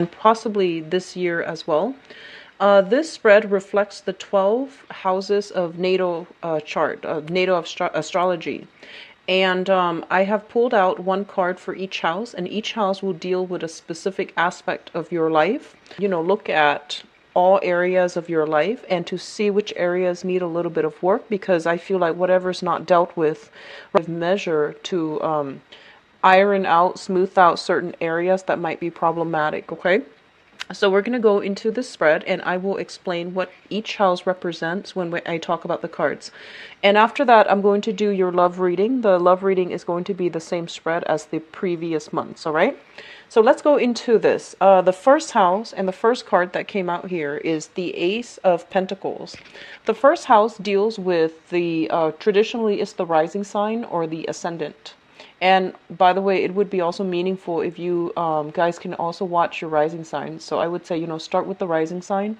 and possibly this year as well. This spread reflects the 12 houses of natal chart, of natal astrology. And I have pulled out one card for each house, and each house will deal with a specific aspect of your life. Look at all areas of your life and to see which areas need a little bit of work, because I feel like whatever's not dealt with, measure to iron out, smooth out certain areas that might be problematic, okay? So we're going to go into the spread, and I will explain what each house represents when I talk about the cards. And after that, I'm going to do your love reading. The love reading is going to be the same spread as the previous months, all right? So let's go into this. The first house and the first card that came out here is the Ace of Pentacles. The first house deals with the, traditionally it's the rising sign or the ascendant. And by the way, it would be also meaningful if you guys can also watch your rising sign. So I would say, start with the rising sign,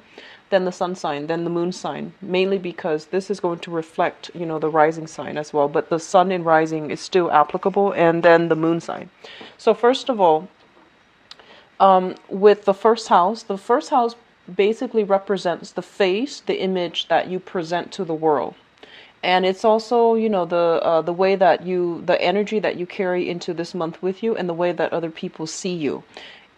then the sun sign, then the moon sign, mainly because this is going to reflect, the rising sign as well. But the sun in rising is still applicable, and then the moon sign. So first of all, with the first house basically represents the face, the image that you present to the world. And it's also, the way that the energy that you carry into this month with you, and the way that other people see you.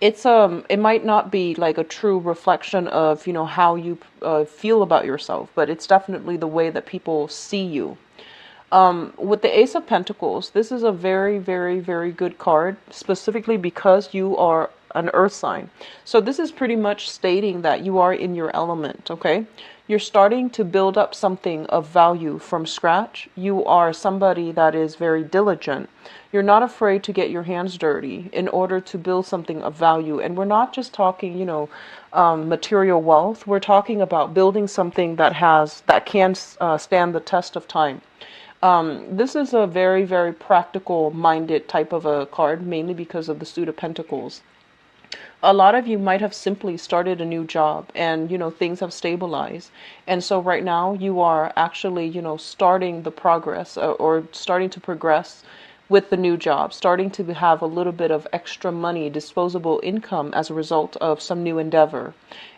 It might not be like a true reflection of, how you feel about yourself, but it's definitely the way that people see you. With the Ace of Pentacles, this is a very, very, very good card, specifically because you are an earth sign. So this is pretty much stating that you are in your element, okay? You're starting to build up something of value from scratch. You are somebody that is very diligent. You're not afraid to get your hands dirty in order to build something of value. And we're not just talking, material wealth. We're talking about building something that can stand the test of time. This is a very, very practical minded type of a card, mainly because of the Suit of Pentacles. A lot of you might have simply started a new job, and things have stabilized, and so right now you are actually starting the progress, or starting to progress with the new job, starting to have a little bit of extra money, disposable income, as a result of some new endeavor.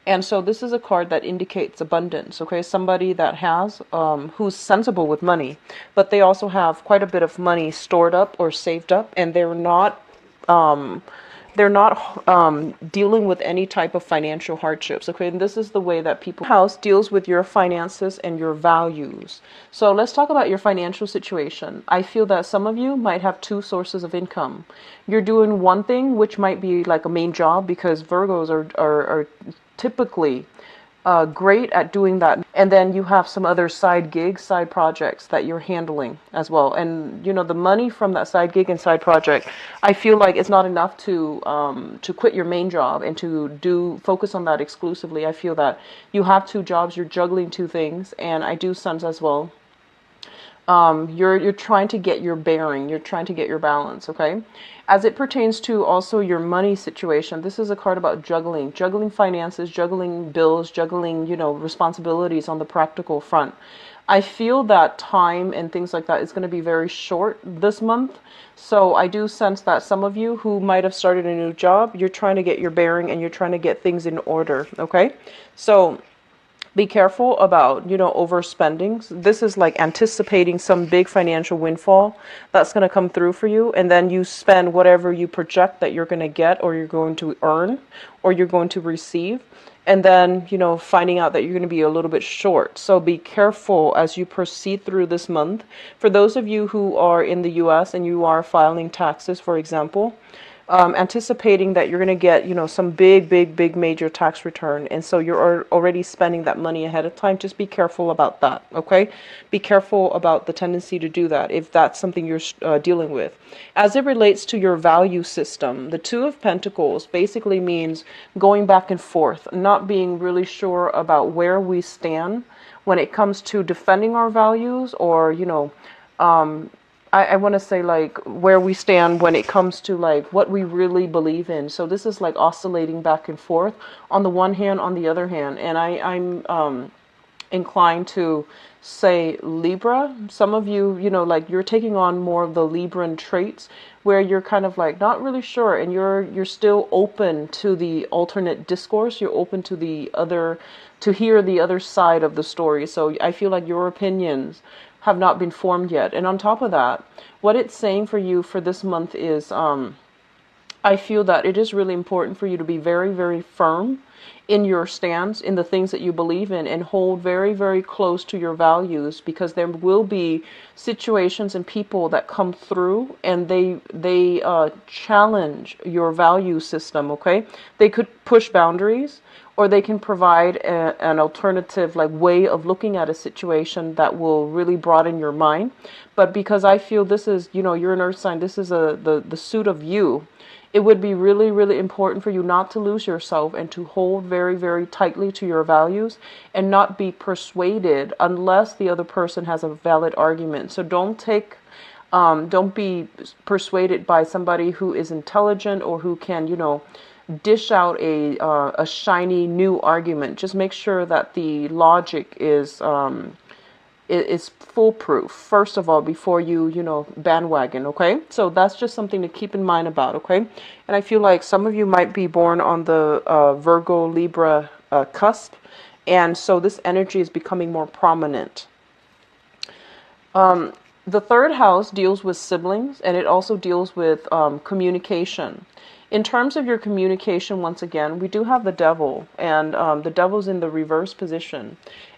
And so this is a card that indicates abundance, okay? Somebody that has who's sensible with money, but they also have quite a bit of money stored up or saved up, and they're not dealing with any type of financial hardships, okay? And this is the way that people house deals with your finances and your values. So let's talk about your financial situation. I feel that some of you might have two sources of income. You're doing one thing, which might be like a main job, because Virgos are typically great at doing that. And then you have some other side gigs, side projects that you're handling as well. And the money from that side gig and side project, I feel like it's not enough to quit your main job and to focus on that exclusively. I feel that you have two jobs, you're juggling two things, and I do sense as well. You're trying to get your bearing, you're trying to get your balance, okay? As it pertains to also your money situation, this is a card about juggling finances, juggling bills, juggling, responsibilities on the practical front. I feel that time and things like that is going to be very short this month. So I do sense that some of you who might have started a new job, you're trying to get your bearing and you're trying to get things in order, okay? So be careful about, overspending. This is like anticipating some big financial windfall that's going to come through for you. And then you spend whatever you project that you're going to get, or you're going to earn, or you're going to receive. And then, finding out that you're going to be a little bit short. So be careful as you proceed through this month. For those of you who are in the US and you are filing taxes, for example, anticipating that you're going to get, some big major tax return. And so you're already spending that money ahead of time. Just be careful about that, okay? Be careful about the tendency to do that if that's something you're dealing with. As it relates to your value system, the Two of Pentacles basically means going back and forth, not being really sure about where we stand when it comes to defending our values, or, I want to say like where we stand when it comes to like what we really believe in. So this is like oscillating back and forth on the one hand, on the other hand. And I'm inclined to say Libra. Some of you, like you're taking on more of the Libran traits where you're kind of like not really sure, and you're still open to the alternate discourse. You're open to to hear the other side of the story. So I feel like your opinions have not been formed yet. And on top of that, what it's saying for you for this month is I feel that it is really important for you to be very, very firm in your stance, in the things that you believe in, and hold very, very close to your values, because there will be situations and people that come through and they challenge your value system, okay? They could push boundaries, or they can provide an alternative like way of looking at a situation that will really broaden your mind. But because I feel this is, you're an earth sign, this is the suit of you. It would be really, really important for you not to lose yourself and to hold very, very tightly to your values and not be persuaded unless the other person has a valid argument. So don't be persuaded by somebody who is intelligent or who can, dish out a shiny new argument. Just make sure that the logic is foolproof, first of all, before you bandwagon, okay? So that's just something to keep in mind about, okay? And I feel like some of you might be born on the Virgo Libra cusp, and so this energy is becoming more prominent. The third house deals with siblings, and it also deals with communication. In terms of your communication, once again, we do have the devil, and the devil's in the reverse position.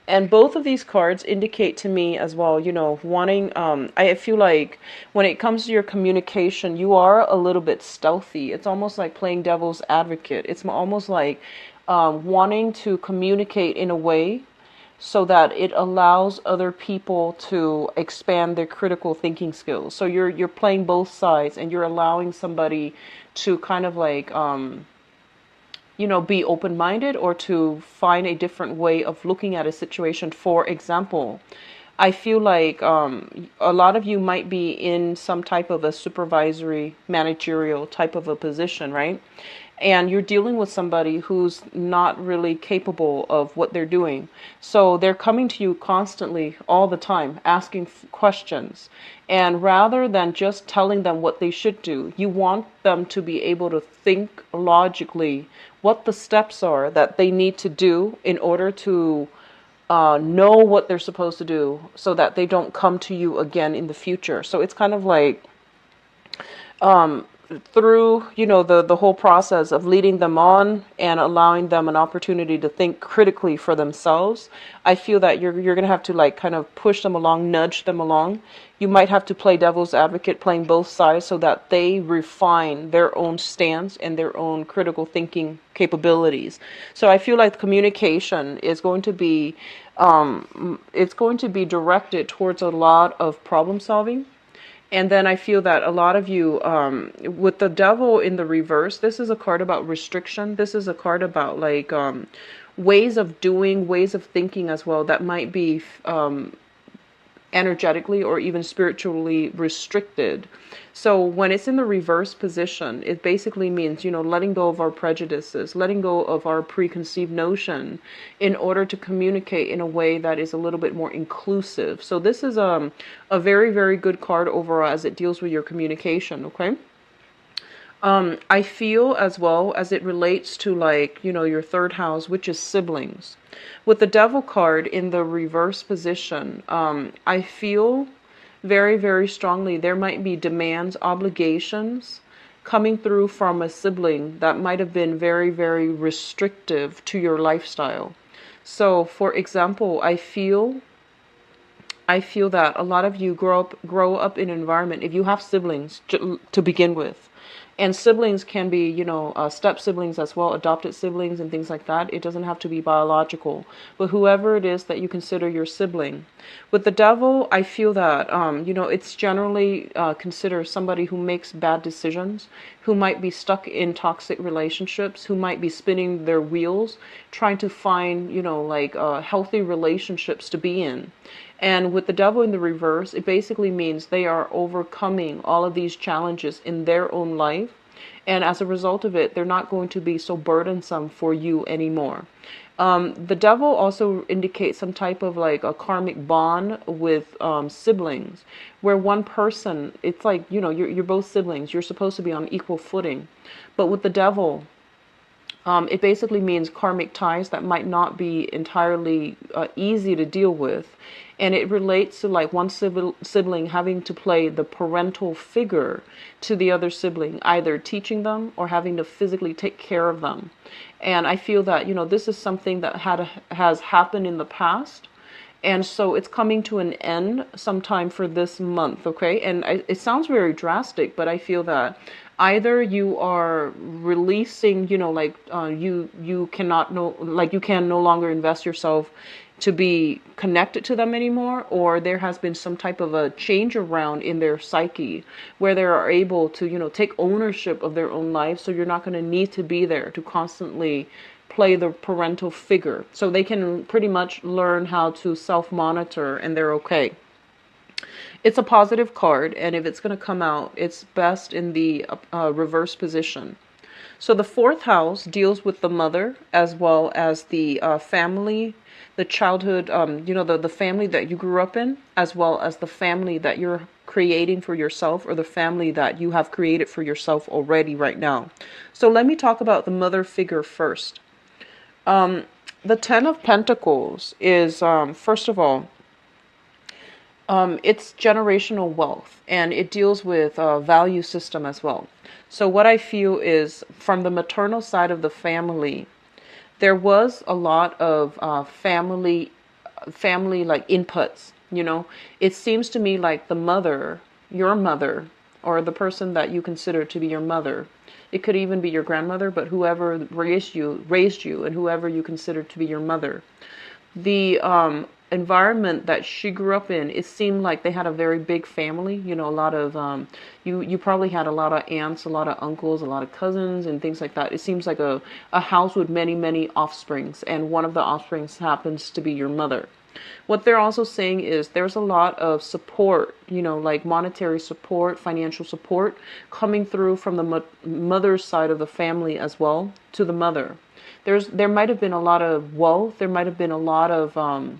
And both of these cards indicate to me as well, wanting, I feel like when it comes to your communication, you are a little bit stealthy. It's almost like playing devil's advocate. It's almost like wanting to communicate in a way so that it allows other people to expand their critical thinking skills. So you're playing both sides, and you're allowing somebody to kind of like, be open-minded, or to find a different way of looking at a situation. For example, I feel like a lot of you might be in some type of a supervisory, managerial type of a position, right? And you're dealing with somebody who's not really capable of what they're doing. So they're coming to you constantly, all the time, asking questions. And rather than just telling them what they should do, you want them to be able to think logically what the steps are that they need to do in order to know what they're supposed to do, so that they don't come to you again in the future. So it's kind of like through the whole process of leading them on and allowing them an opportunity to think critically for themselves, I feel that you're gonna have to like kind of push them along, nudge them along. You might have to play devil's advocate, playing both sides, so that they refine their own stance and their own critical thinking capabilities. So I feel like communication is going to be it's going to be directed towards a lot of problem solving. And then I feel that a lot of you, with the devil in the reverse, this is a card about restriction. This is a card about like ways of doing, ways of thinking as well, that might be energetically or even spiritually restricted. So when it's in the reverse position, it basically means, letting go of our prejudices, letting go of our preconceived notion in order to communicate in a way that is a little bit more inclusive. So this is a very, very good card overall as it deals with your communication, okay? I feel as well as it relates to like, your third house, which is siblings. With the devil card in the reverse position, I feel very, very strongly there might be demands, obligations coming through from a sibling that might have been very, very restrictive to your lifestyle. So, for example, I feel that a lot of you grow up in an environment, if you have siblings to begin with, and siblings can be, step siblings as well, adopted siblings and things like that. It doesn't have to be biological, but whoever it is that you consider your sibling. With the devil, I feel that, it's generally considered somebody who makes bad decisions, who might be stuck in toxic relationships, who might be spinning their wheels, trying to find, healthy relationships to be in. And with the devil in the reverse, it basically means they are overcoming all of these challenges in their own life. And as a result of it, they're not going to be so burdensome for you anymore. The devil also indicates some type of like a karmic bond with siblings, where one person, it's like, you're both siblings. You're supposed to be on equal footing. But with the devil, it basically means karmic ties that might not be entirely easy to deal with. And it relates to like one sibling having to play the parental figure to the other sibling, either teaching them or having to physically take care of them. And I feel that, this is something that has happened in the past. And so it's coming to an end sometime for this month, okay? And it sounds very drastic, but I feel that either you are releasing, you cannot you can no longer invest yourself to be connected to them anymore, or there has been some type of a change around in their psyche where they are able to, take ownership of their own life. So you're not going to need to be there to constantly play the parental figure. So they can pretty much learn how to self-monitor and they're okay. It's a positive card, and if it's going to come out, it's best in the reverse position. So the fourth house deals with the mother as well as the family, the childhood, the family that you grew up in, as well as the family that you're creating for yourself, or the family that you have created for yourself already right now. So let me talk about the mother figure first. The Ten of Pentacles is, first of all, it's generational wealth, and it deals with value system as well. So what I feel is, from the maternal side of the family, there was a lot of family like inputs. It seems to me like the mother, your mother, or the person that you consider to be your mother. It could even be your grandmother, but whoever raised you, and whoever you consider to be your mother. The environment that she grew up in, it seemed like they had a very big family. A lot of you probably had a lot of aunts, a lot of uncles, a lot of cousins, and things like that. It seems like a house with many offsprings, and one of the offsprings happens to be your mother. What they're also saying is there's a lot of support, like monetary support, financial support, coming through from the mother's side of the family as well to the mother. There might have been a lot of wealth. There might have been a lot of,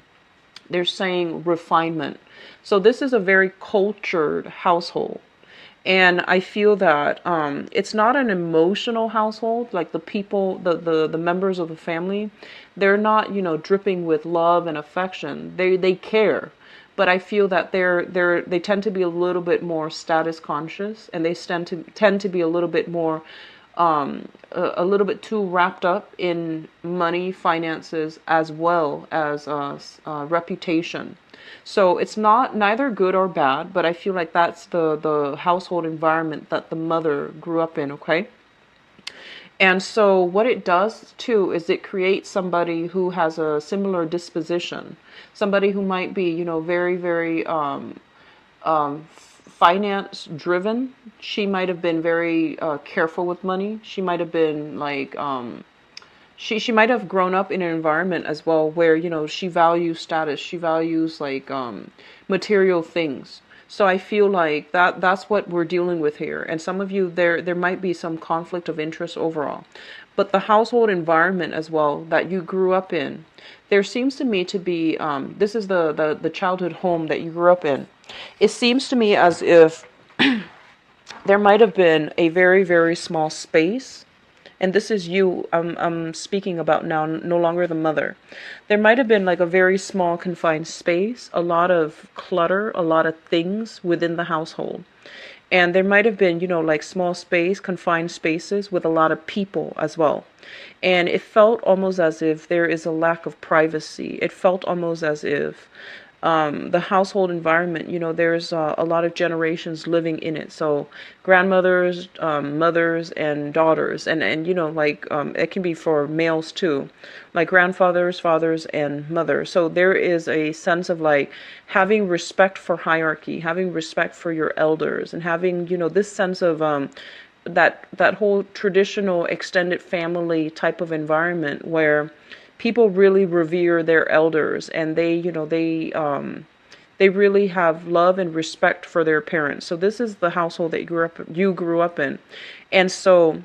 they're saying refinement. So this is a very cultured household. And I feel that it's not an emotional household. Like the people, the members of the family, they're not, dripping with love and affection. They care. But I feel that they tend to be a little bit more status conscious, and they tend to be a little bit more a little bit too wrapped up in money, finances, as well as reputation. So it's neither good or bad, but I feel like that's the household environment that the mother grew up in, okay? And so what it does too is it creates somebody who has a similar disposition, somebody who might be, very, very finance driven. She might have been very careful with money. She might have been like she might have grown up in an environment as well where she values status. She values like material things. So I feel like that's what we're dealing with here. And some of you, there might be some conflict of interest overall. But the household environment as well that you grew up in, there seems to me to be, this is the childhood home that you grew up in. It seems to me as if there might have been a very, very small space. And this is you I'm speaking about now, no longer the mother. There might have been like a very small confined space, a lot of clutter, a lot of things within the household. And there might have been, like small space, confined spaces with a lot of people as well. And it felt almost as if there is a lack of privacy. It felt almost as if the household environment, there's a lot of generations living in it. So grandmothers, mothers, and daughters, and it can be for males too, like grandfathers, fathers, and mothers. So there is a sense of like having respect for hierarchy, having respect for your elders, and having, this sense of that whole traditional extended family type of environment where people really revere their elders, and they They really have love and respect for their parents. So this is the household that you grew up in. And so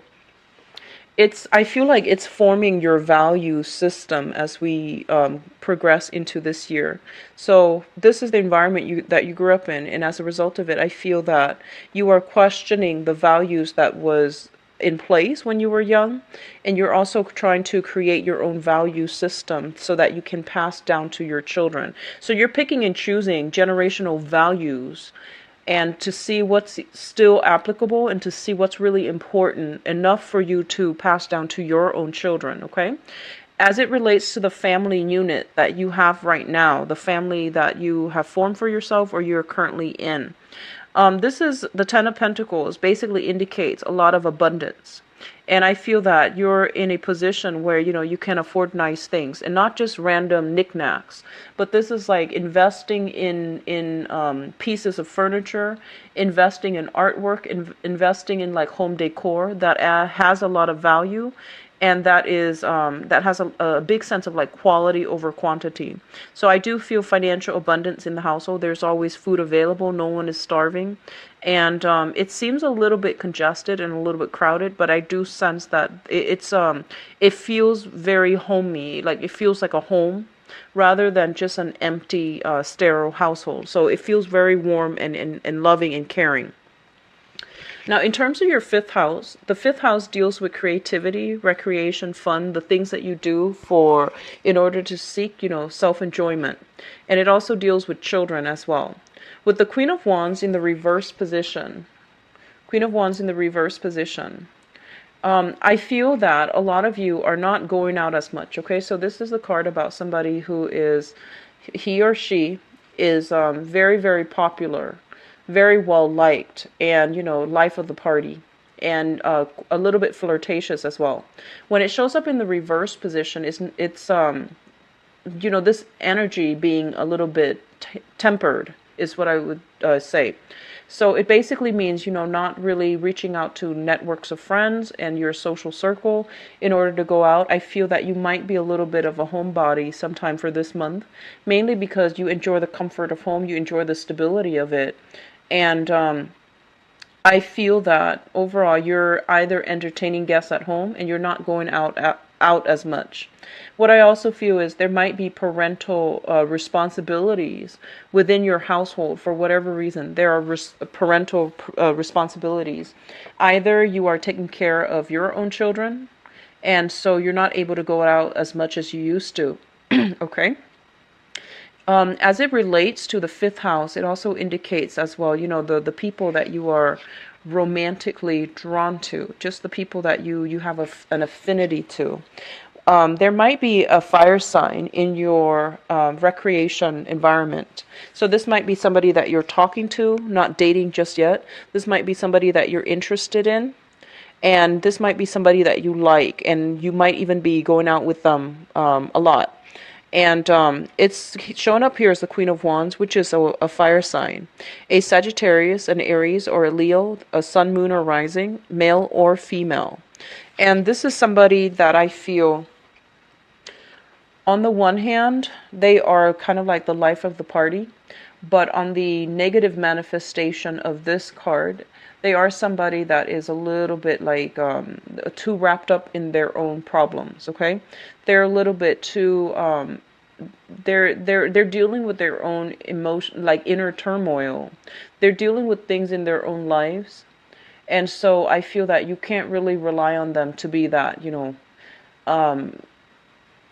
I feel like it's forming your value system as we progress into this year. So this is the environment that you grew up in, and as a result of it, I feel that you are questioning the values that was in place when you were young, and you're also trying to create your own value system so that you can pass down to your children. So you're picking and choosing generational values and to see what's still applicable and to see what's really important enough for you to pass down to your own children, okay? As it relates to the family unit that you have right now, the family that you have formed for yourself or you're currently in, this is the Ten of Pentacles, basically indicates a lot of abundance. And I feel that you're in a position where, you can afford nice things and not just random knickknacks, but this is like investing in pieces of furniture, investing in artwork, investing in like home decor that has a lot of value, and that has a big sense of like quality over quantity. So I do feel financial abundance in the household. There's always food available. No one is starving. And it seems a little bit congested and a little bit crowded, but I do sense that it feels very homey, like it feels like a home rather than just an empty, sterile household. So it feels very warm and loving and caring. Now, in terms of your fifth house, the fifth house deals with creativity, recreation, fun, the things that you do in order to seek, self-enjoyment. And it also deals with children as well. With the Queen of Wands in the reverse position, I feel that a lot of you are not going out as much, okay? So this is the card about somebody he or she is very, very popular, very well liked, and life of the party, and a little bit flirtatious as well. When it shows up in the reverse position, it's this energy being a little bit tempered is what I would say. So it basically means, not really reaching out to networks of friends and your social circle in order to go out. I feel that you might be a little bit of a homebody sometime for this month, mainly because you enjoy the comfort of home, you enjoy the stability of it. And I feel that overall you're either entertaining guests at home and you're not going out as much. What I also feel is there might be parental responsibilities within your household for whatever reason. There are parental responsibilities. Either you are taking care of your own children, and so you're not able to go out as much as you used to. Okay? As it relates to the fifth house, it also indicates as well, the people that you are romantically drawn to, just the people that you have an affinity to. There might be a fire sign in your recreation environment. So this might be somebody that you're talking to, not dating just yet. This might be somebody that you're interested in. And this might be somebody that you like, and you might even be going out with them a lot. And it's shown up here as the Queen of Wands, which is a fire sign. A Sagittarius, an Aries, or a Leo, a Sun, Moon, or Rising, male or female. And this is somebody that I feel, on the one hand, they are kind of like the life of the party. But on the negative manifestation of this card, they are somebody that is a little bit like too wrapped up in their own problems, okay? They're a little bit too they're dealing with their own emotion, like inner turmoil. They're dealing with things in their own lives. And so I feel that you can't really rely on them to be that,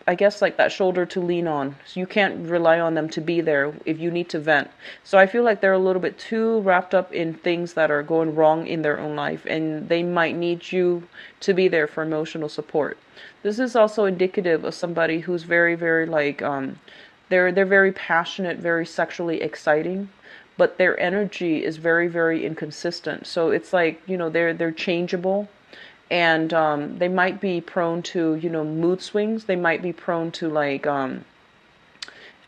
I guess like that shoulder to lean on. So you can't rely on them to be there if you need to vent. So I feel like they're a little bit too wrapped up in things that are going wrong in their own life, and they might need you to be there for emotional support. This is also indicative of somebody who's very, very like, they're very passionate, very sexually exciting, but their energy is very, very inconsistent. So it's like, they're changeable. And they might be prone to, mood swings. They might be prone to like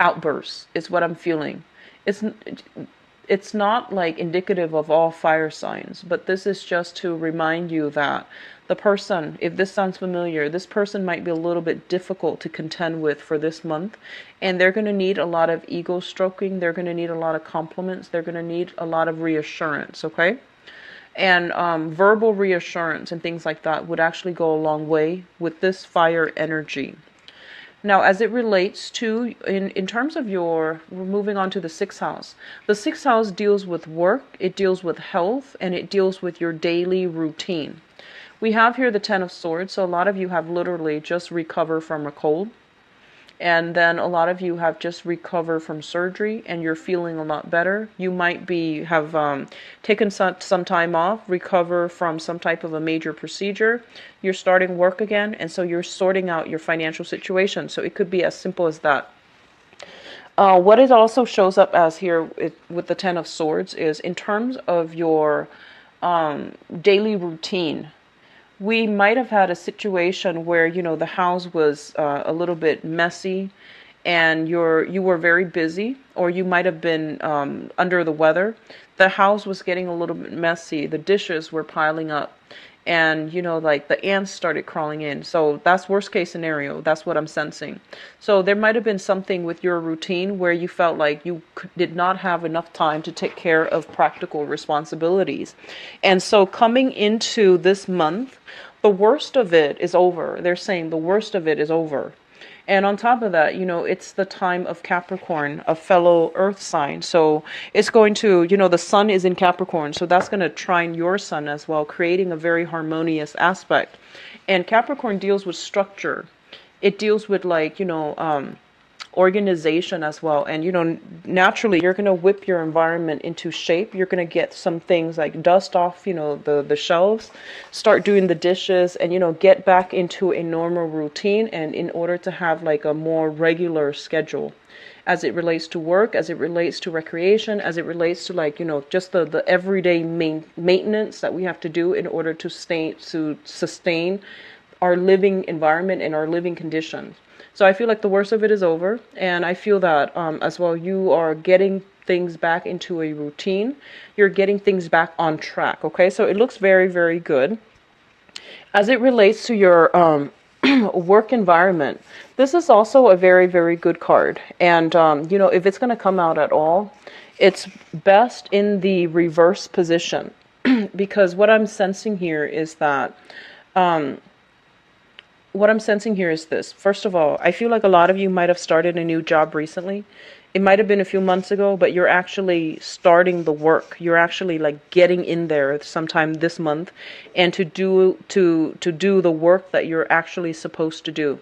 outbursts, is what I'm feeling. It's not like indicative of all fire signs, but this is just to remind you that The person, if this sounds familiar, this person might be a little bit difficult to contend with for this month, and they're going to need a lot of ego stroking. They're going to need a lot of compliments. They're going to need a lot of reassurance, okay? And verbal reassurance and things like that would actually go a long way with this fire energy. Now, as it relates to, in terms of we're moving on to the sixth house. The sixth house deals with work, it deals with health, and it deals with your daily routine. We have here the Ten of Swords, so a lot of you have literally just recovered from a cold. And then a lot of you have just recovered from surgery and you're feeling a lot better. You might have taken some time off, recover from some type of a major procedure. You're starting work again, and so you're sorting out your financial situation. So it could be as simple as that. What it also shows up as here with the Ten of Swords is in terms of your daily routine. We might have had a situation where, the house was a little bit messy and you were very busy, or you might have been under the weather. The house was getting a little bit messy. The dishes were piling up and, like the ants started crawling in. So that's worst case scenario. That's what I'm sensing. So there might have been something with your routine where you felt like you did not have enough time to take care of practical responsibilities. And so coming into this month, the worst of it is over. They're saying the worst of it is over. And on top of that, it's the time of Capricorn, a fellow earth sign. So it's going to, the sun is in Capricorn. So that's going to trine your sun as well, creating a very harmonious aspect. And Capricorn deals with structure. It deals with organization as well. And, naturally, you're going to whip your environment into shape. You're going to get some things like dust off, the shelves, start doing the dishes, and, get back into a normal routine. And in order to have like a more regular schedule as it relates to work, as it relates to recreation, as it relates to just the everyday maintenance that we have to do in order to sustain our living environment and our living conditions. So I feel like the worst of it is over, and I feel that as well you are getting things back into a routine. You're getting things back on track, okay? So it looks very, very good. As it relates to your work environment, this is also a very, very good card. And, if it's going to come out at all, it's best in the reverse position because what I'm sensing here is that... What I'm sensing here is this. First of all, I feel like a lot of you might have started a new job recently. It might have been a few months ago, but you're actually starting the work. You're actually getting in there sometime this month and to do the work that you're actually supposed to do.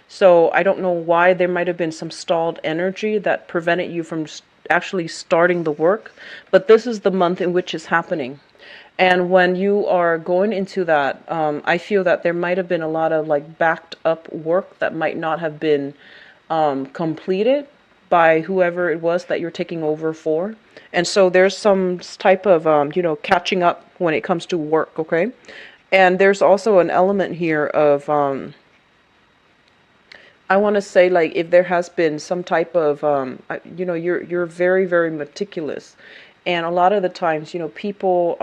So I don't know why there might have been some stalled energy that prevented you from actually starting the work, but this is the month in which it's happening. And when you are going into that, I feel that there might have been a lot of backed up work that might not have been completed by whoever it was that you're taking over for. And so there's some type of, catching up when it comes to work, okay? And there's also an element here of, I want to say if there has been some type of, you're very, very meticulous. And a lot of the times, people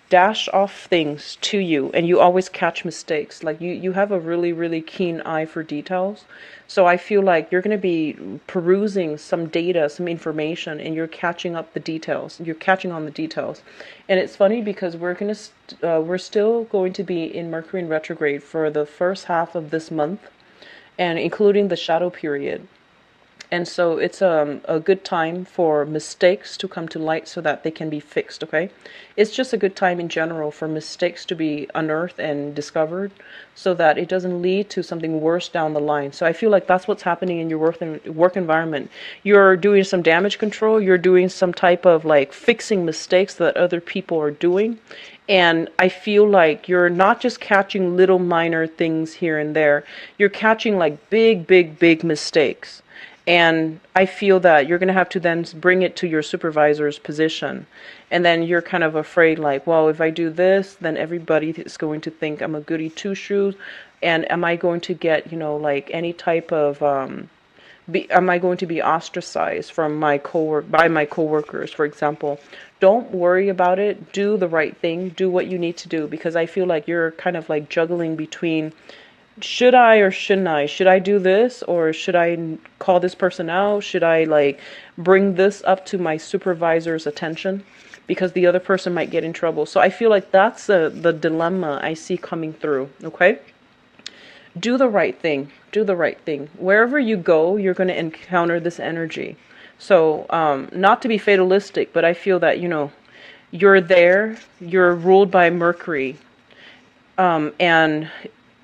dash off things to you and you always catch mistakes. You have a really, really keen eye for details. So I feel like you're going to be perusing some data, some information, and you're catching up the details. You're catching on the details. And it's funny because we're still going to be in Mercury in retrograde for the first half of this month, and including the shadow period. And so it's a good time for mistakes to come to light so that they can be fixed, okay? It's just a good time in general for mistakes to be unearthed and discovered so that it doesn't lead to something worse down the line. So I feel like that's what's happening in your work environment. You're doing some damage control. You're doing some type of fixing mistakes that other people are doing. And I feel like you're not just catching little minor things here and there. You're catching big, big, big mistakes. And I feel that you're going to have to then bring it to your supervisor's position. And then you're kind of afraid well, if I do this, then everybody is going to think I'm a goody two-shoes. And am I going to get, any type of am I going to be ostracized from my by my coworkers, for example? Don't worry about it. Do the right thing. Do what you need to do, because I feel like you're kind of like juggling between, should I or shouldn't I? Should I do this, or should I call this person out? Should I like bring this up to my supervisor's attention, because the other person might get in trouble? So I feel like that's the dilemma I see coming through. Okay. Do the right thing. Do the right thing. Wherever you go, you're going to encounter this energy. So, not to be fatalistic, but I feel that, you're there, you're ruled by Mercury. And,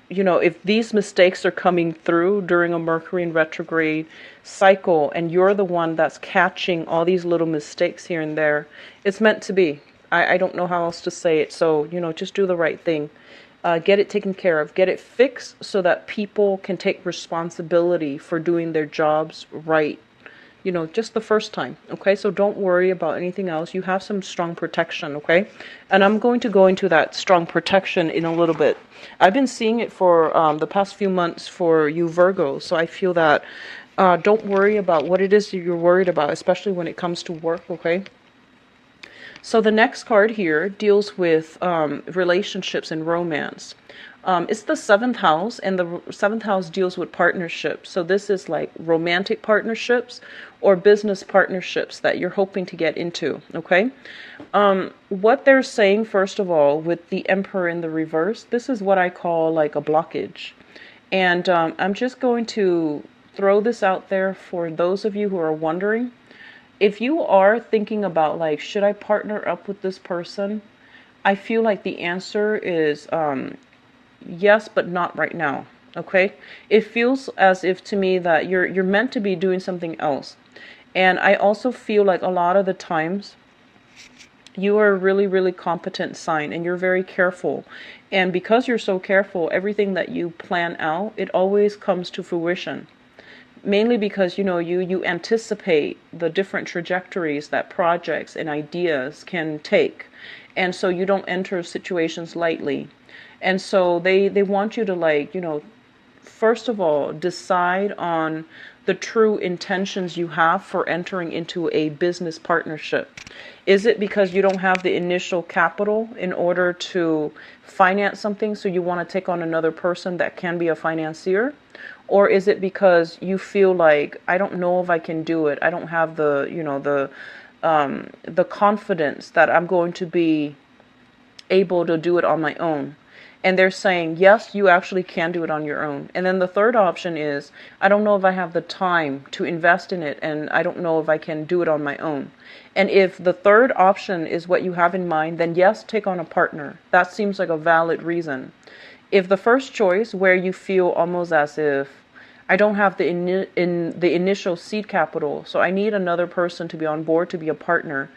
if these mistakes are coming through during a Mercury in retrograde cycle, and you're the one that's catching all these little mistakes here and there, it's meant to be. I don't know how else to say it. So, just do the right thing. Get it taken care of, get it fixed so that people can take responsibility for doing their jobs right, just the first time. Okay, so don't worry about anything else. You have some strong protection. Okay, and I'm going to go into that strong protection in a little bit. I've been seeing it for the past few months for you Virgo, so I feel that don't worry about what it is you're worried about, especially when it comes to work. Okay. So the next card here deals with relationships and romance. It's the 7th house, and the 7th house deals with partnerships. So this is like romantic partnerships or business partnerships that you're hoping to get into, okay? What they're saying, first of all, with the Emperor in the reverse, this is what I call like a blockage. And I'm just going to throw this out there for those of you who are wondering. If you are thinking about like, should I partner up with this person? I feel like the answer is yes, but not right now. Okay? It feels as if to me that you're meant to be doing something else. And I also feel like a lot of the times you are a really, really competent sign, and you're very careful. And because you're so careful, everything that you plan out, it always comes to fruition. Mainly because, you anticipate the different trajectories that projects and ideas can take. And so you don't enter situations lightly. And so they want you to like, first of all, decide on the true intentions you have for entering into a business partnership. Is it because you don't have the initial capital in order to finance something, so you want to take on another person that can be a financier? Or is it because you feel like, I don't know if I can do it. I don't have the confidence that I'm going to be able to do it on my own. And they're saying, yes, you actually can do it on your own. And then the third option is, I don't know if I have the time to invest in it, and I don't know if I can do it on my own. And if the third option is what you have in mind, then yes, take on a partner. That seems like a valid reason. If the first choice, where you feel almost as if, I don't have the initial seed capital, so I need another person to be on board to be a partner,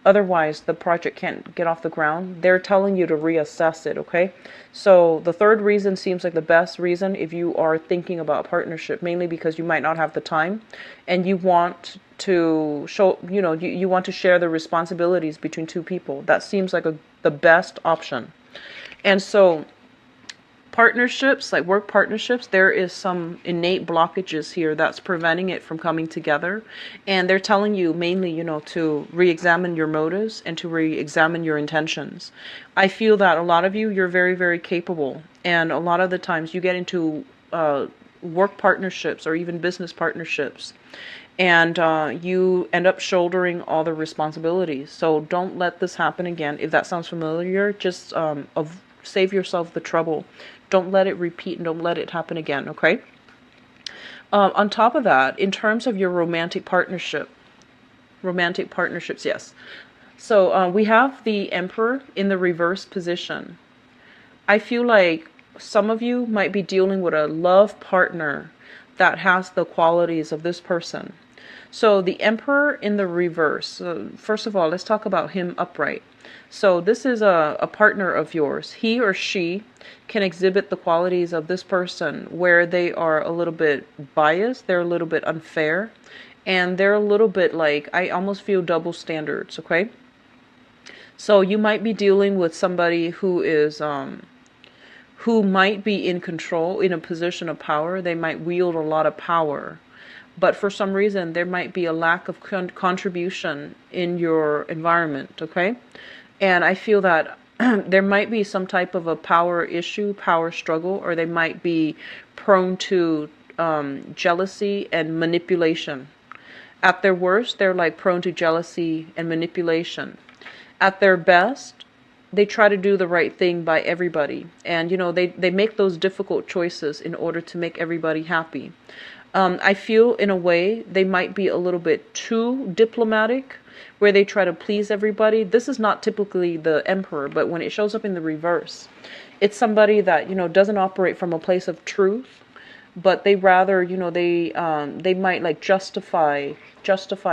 otherwise the project can't get off the ground, they're telling you to reassess it, okay? So the third reason seems like the best reason if you are thinking about partnership, mainly because you might not have the time and you want to show, you want to share the responsibilities between two people. That seems like the best option. And so partnerships, like work partnerships, there is some innate blockages here that's preventing it from coming together. And they're telling you mainly, to re-examine your motives and to re-examine your intentions. I feel that a lot of you're very, very capable. And a lot of the times you get into work partnerships or even business partnerships, and you end up shouldering all the responsibilities. So don't let this happen again. If that sounds familiar, just save yourself the trouble. Don't let it repeat, and don't let it happen again, okay? On top of that, in terms of your romantic partnerships, yes. So we have the Emperor in the reverse position. I feel like some of you might be dealing with a love partner that has the qualities of this person. So the Emperor in the reverse, first of all, let's talk about him upright. So this is a partner of yours. He or she can exhibit the qualities of this person where they are a little bit biased, they're a little bit unfair, and they're a little bit like, I almost feel double standards, okay? So you might be dealing with somebody who is who might be in control, in a position of power. They might wield a lot of power, but for some reason there might be a lack of contribution in your environment, okay? And I feel that there might be some type of a power issue, power struggle, or they might be prone to jealousy and manipulation. At their worst, they're like prone to jealousy and manipulation. At their best, they try to do the right thing by everybody. And, they make those difficult choices in order to make everybody happy. I feel in a way they might be a little bit too diplomatic, where they try to please everybody. This is not typically the emperor, but when it shows up in the reverse, it's somebody that, doesn't operate from a place of truth, but they rather, they might like justify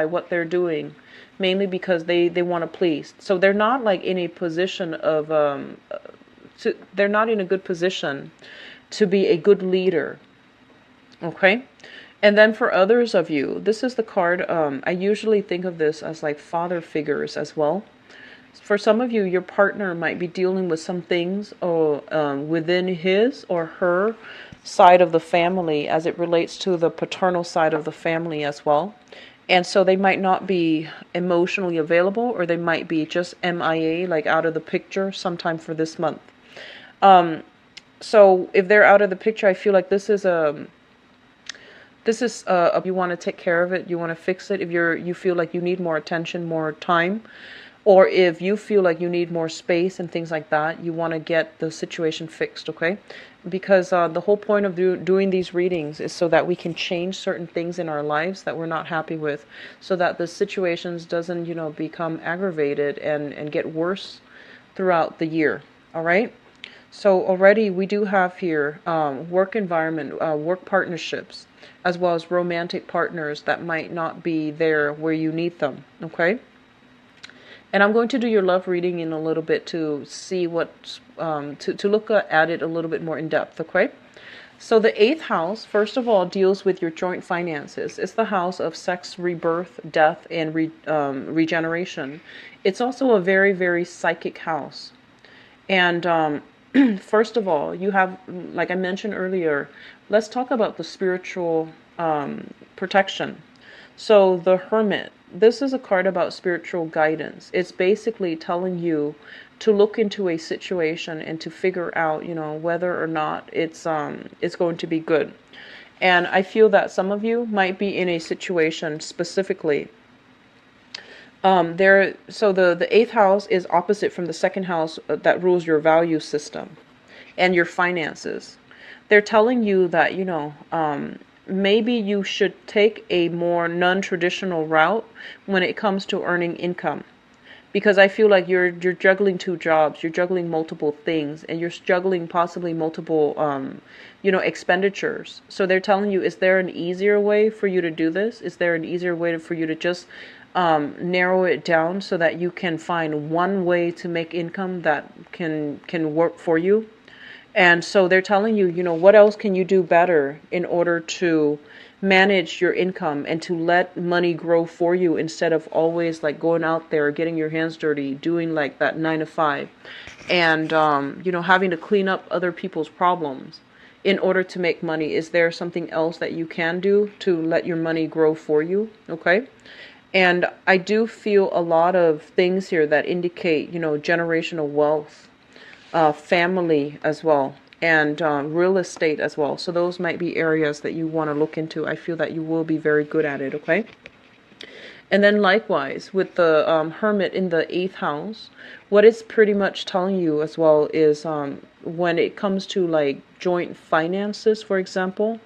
what they're doing, mainly because they want to please. So they're not like in a position of, they're not in a good position to be a good leader. Okay. And then for others of you, this is the card. I usually think of this as like father figures as well. For some of you, your partner might be dealing with some things within his or her side of the family as it relates to the paternal side of the family as well. And so they might not be emotionally available, or they might be just MIA, like out of the picture sometime for this month. So if they're out of the picture, I feel like this is you want to take care of it, you want to fix it. If you feel like you need more attention, more time, or if you feel like you need more space and things like that, you want to get the situation fixed, okay? Because the whole point of doing these readings is so that we can change certain things in our lives that we're not happy with, so that the situations doesn't, become aggravated and get worse throughout the year, all right? So already we do have here work environment, work partnerships, as well as romantic partners that might not be there where you need them, okay? And I'm going to do your love reading in a little bit to see what, to look at it a little bit more in depth, okay? So the 8th house, first of all, deals with your joint finances. It's the house of sex, rebirth, death, and regeneration. It's also a very, very psychic house. And first of all, you have, like I mentioned earlier, let's talk about the spiritual protection. So the Hermit, this is a card about spiritual guidance. It's basically telling you to look into a situation and to figure out, whether or not it's going to be good. And I feel that some of you might be in a situation specifically. So the 8th house is opposite from the 2nd house that rules your value system and your finances. They're telling you that, maybe you should take a more non-traditional route when it comes to earning income. Because I feel like you're juggling 2 jobs, you're juggling multiple things, and you're juggling possibly multiple, expenditures. So they're telling you, is there an easier way for you to do this? Is there an easier way for you to just narrow it down so that you can find one way to make income that can work for you? And so they're telling you, what else can you do better in order to manage your income and to let money grow for you, instead of always like going out there, getting your hands dirty, doing like that 9 to 5 and, having to clean up other people's problems in order to make money. Is there something else that you can do to let your money grow for you? Okay. And I do feel a lot of things here that indicate, generational wealth, family as well, and real estate as well. So those might be areas that you want to look into. I feel that you will be very good at it, okay? And then likewise, with the Hermit in the 8th house, what it's pretty much telling you as well is when it comes to like joint finances, for example,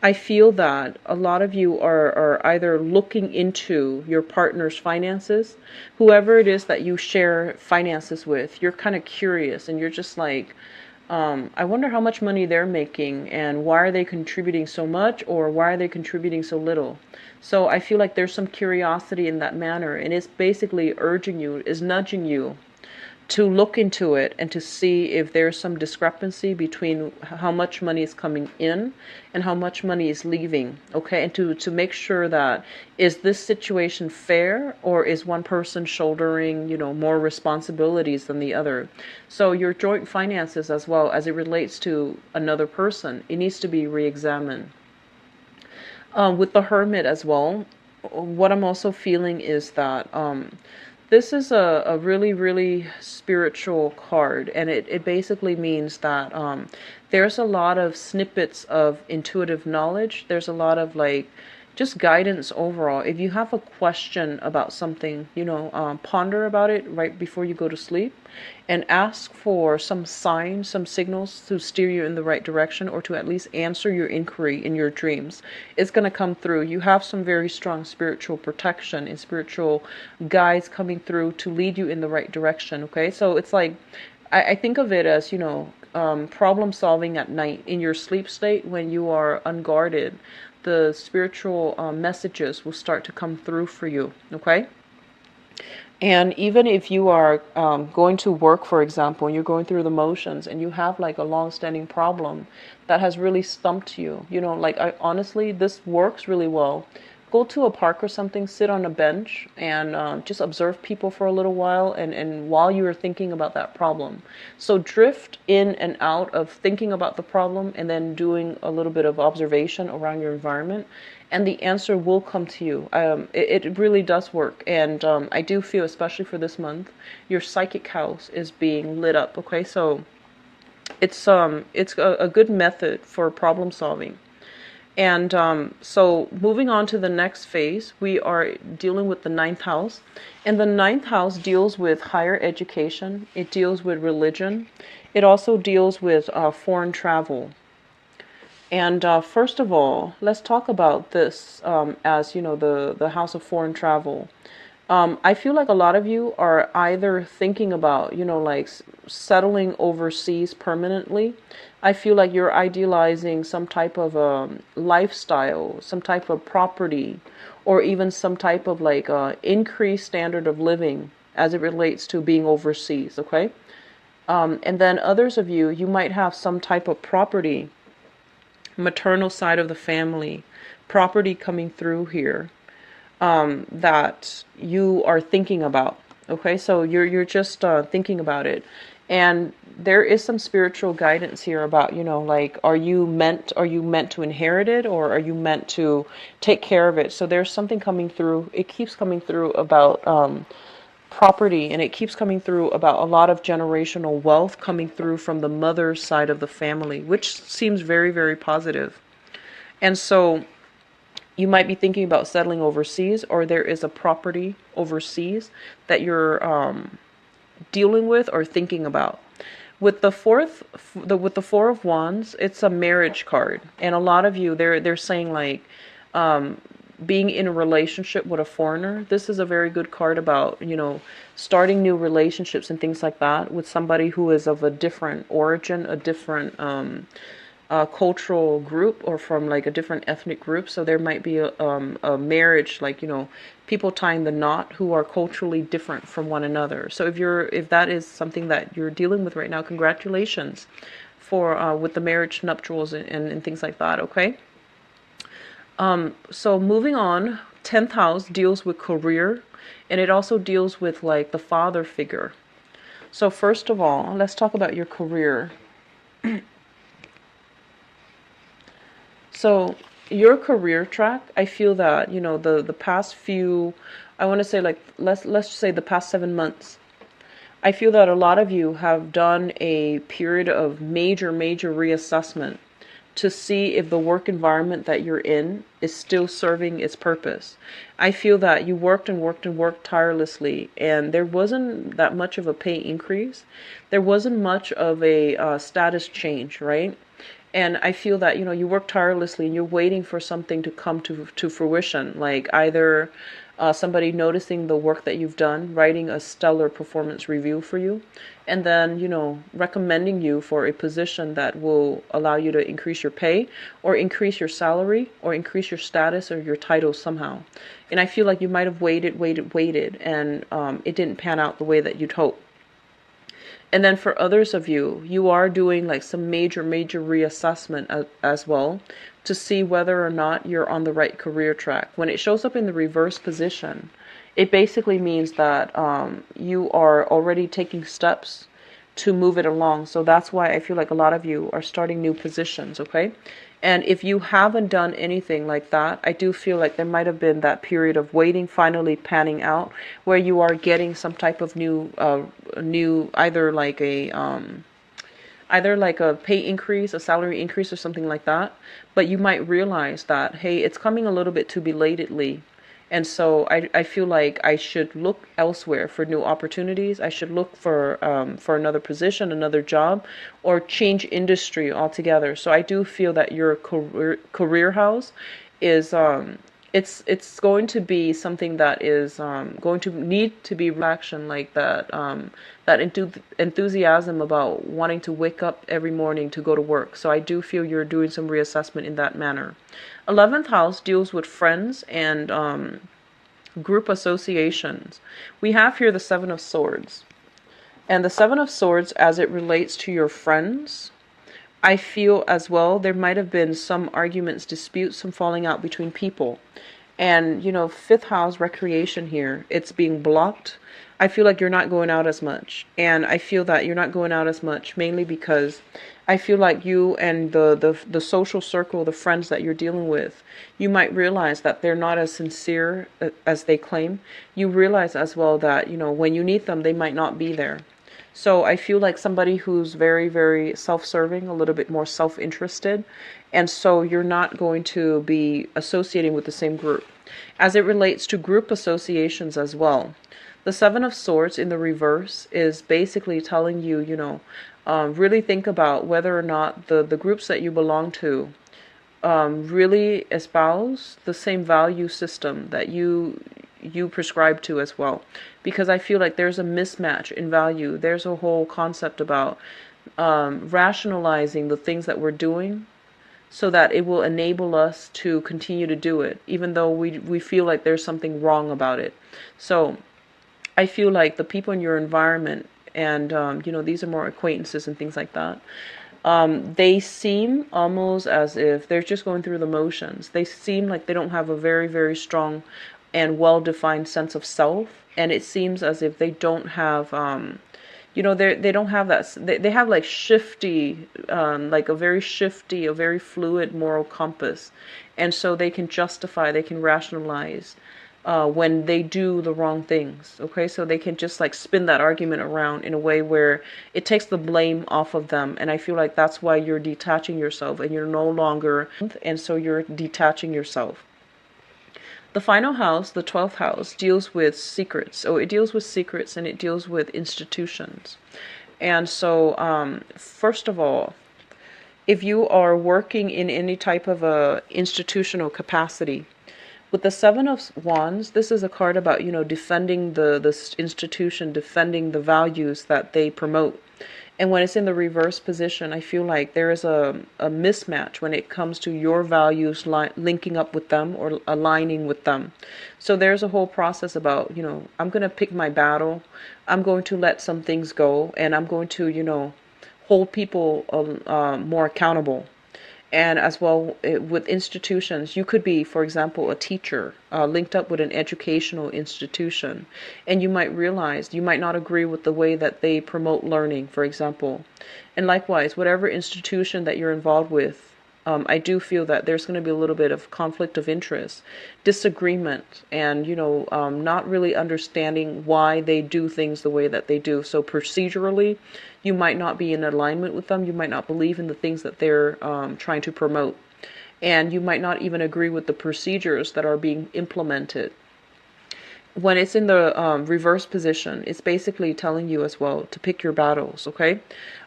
I feel that a lot of you are either looking into your partner's finances, whoever it is that you share finances with. You're kind of curious and you're just like, I wonder how much money they're making and why are they contributing so much, or why are they contributing so little? So I feel like there's some curiosity in that manner, and it's basically urging you, is nudging you to look into it and to see if there's some discrepancy between how much money is coming in and how much money is leaving, okay? And to make sure that, is this situation fair, or is one person shouldering, more responsibilities than the other? So your joint finances as well, as it relates to another person, it needs to be re-examined. With the Hermit as well, what I'm also feeling is that this is a really, really spiritual card, and it basically means that there's a lot of snippets of intuitive knowledge. There's a lot of like just guidance overall. If you have a question about something, ponder about it right before you go to sleep and ask for some signs, some signals to steer you in the right direction or to at least answer your inquiry in your dreams. It's going to come through. You have some very strong spiritual protection and spiritual guides coming through to lead you in the right direction. Okay, so it's like, I think of it as, problem solving at night in your sleep state when you are unguarded. The spiritual messages will start to come through for you. Okay. And even if you are going to work, for example, and you're going through the motions and you have like a long-standing problem that has really stumped you, like honestly, this works really well. Go to a park or something, sit on a bench and just observe people for a little while and while you are thinking about that problem. So drift in and out of thinking about the problem and then doing a little bit of observation around your environment, and the answer will come to you. It really does work. And I do feel, especially for this month, your psychic house is being lit up. Okay, so it's a good method for problem solving. And so moving on to the next phase, we are dealing with the ninth house. And the ninth house deals with higher education. It deals with religion. It also deals with foreign travel. And first of all, let's talk about this as, the house of foreign travel. I feel like a lot of you are either thinking about, like settling overseas permanently. I feel like you're idealizing some type of lifestyle, some type of property, or even some type of like increased standard of living as it relates to being overseas. Okay. And then others of you, you might have some type of property, maternal side of the family, property coming through here that you are thinking about. Okay, so you're just thinking about it, and there is some spiritual guidance here about, like, are you meant to inherit it, or are you meant to take care of it? So there's something coming through. It keeps coming through about property, and it keeps coming through about a lot of generational wealth coming through from the mother's side of the family, which seems very, very positive. And so you might be thinking about settling overseas, or there is a property overseas that you're dealing with or thinking about. With the with the Four of Wands, it's a marriage card, and a lot of you, they're saying like being in a relationship with a foreigner. This is a very good card about, starting new relationships and things like that with somebody who is of a different origin, a different cultural group, or from like a different ethnic group. So there might be a marriage, like, people tying the knot who are culturally different from one another. So if that is something that you're dealing with right now, congratulations for with the marriage nuptials and things like that. Okay. So moving on, 10th house deals with career, and it also deals with like the father figure. So first of all, let's talk about your career. So your career track, I feel that, the past few, I want to say like, let's say the past 7 months, I feel that a lot of you have done a period of major reassessment to see if the work environment that you're in is still serving its purpose. I feel that you worked tirelessly, and there wasn't that much of a pay increase. There wasn't much of a status change, right? And I feel that, you work tirelessly and you're waiting for something to come to fruition, like either somebody noticing the work that you've done, writing a stellar performance review for you, and then, recommending you for a position that will allow you to increase your pay or increase your salary or increase your status or your title somehow. And I feel like you might have waited, and it didn't pan out the way that you'd hoped. And then for others of you, you are doing like some major reassessment as well to see whether or not you're on the right career track. When it shows up in the reverse position, it basically means that you are already taking steps to move it along. So that's why I feel like a lot of you are starting new positions, okay? And if you haven't done anything like that, I do feel like there might have been that period of waiting finally panning out, where you are getting some type of new either like a pay increase, a salary increase, or something like that. But you might realize that, hey, it's coming a little bit too belatedly. And so I feel like I should look elsewhere for new opportunities. I should look for another position, another job, or change industry altogether. So I do feel that your career house is it's going to be something that is going to need to be action, like that enthusiasm about wanting to wake up every morning to go to work. So I do feel you're doing some reassessment in that manner. 11th house deals with friends and group associations. We have here the Seven of Swords. And the Seven of Swords, as it relates to your friends, I feel as well there might have been some arguments, disputes, some falling out between people. And, 5th house recreation here, it's being blocked. I feel like you're not going out as much. And I feel that you're not going out as much mainly because I feel like you and the social circle, the friends that you're dealing with, you might realize that they're not as sincere as they claim. You realize as well that, when you need them, they might not be there. So I feel like somebody who's very, very self-serving, a little bit more self-interested. And so you're not going to be associating with the same group. As it relates to group associations as well, the Seven of Swords in the reverse is basically telling you, really think about whether or not the groups that you belong to really espouse the same value system that you prescribe to as well. Because I feel like there's a mismatch in value. There's a whole concept about rationalizing the things that we're doing so that it will enable us to continue to do it, even though we feel like there's something wrong about it. So I feel like the people in your environment, and these are more acquaintances and things like that, they seem almost as if they're just going through the motions. They seem like they don't have a very, very strong and well-defined sense of self, and it seems as if they don't have they don't have that. They have like shifty, like a very shifty, a very fluid moral compass, and so they can justify, they can rationalize when they do the wrong things. Okay, so they can just like spin that argument around in a way where it takes the blame off of them. And I feel like that's why you're detaching yourself, and you're no longer, and so you're detaching yourself. The final house, the 12th house, deals with secrets. So it deals with secrets, and it deals with institutions. And so, first of all, if you are working in any type of a institutional capacity, with the Seven of Wands, this is a card about, defending the institution, defending the values that they promote. And when it's in the reverse position, I feel like there is a mismatch when it comes to your values linking up with them or aligning with them. So there's a whole process about, I'm going to pick my battle. I'm going to let some things go, and I'm going to, hold people more accountable. And as well with institutions, you could be, for example, a teacher linked up with an educational institution. And you might realize you might not agree with the way that they promote learning, for example. And likewise, whatever institution that you're involved with, I do feel that there's going to be a little bit of conflict of interest, disagreement, and, not really understanding why they do things the way that they do. So procedurally, you might not be in alignment with them. You might not believe in the things that they're trying to promote. And you might not even agree with the procedures that are being implemented. When it's in the reverse position, it's basically telling you as well to pick your battles, okay?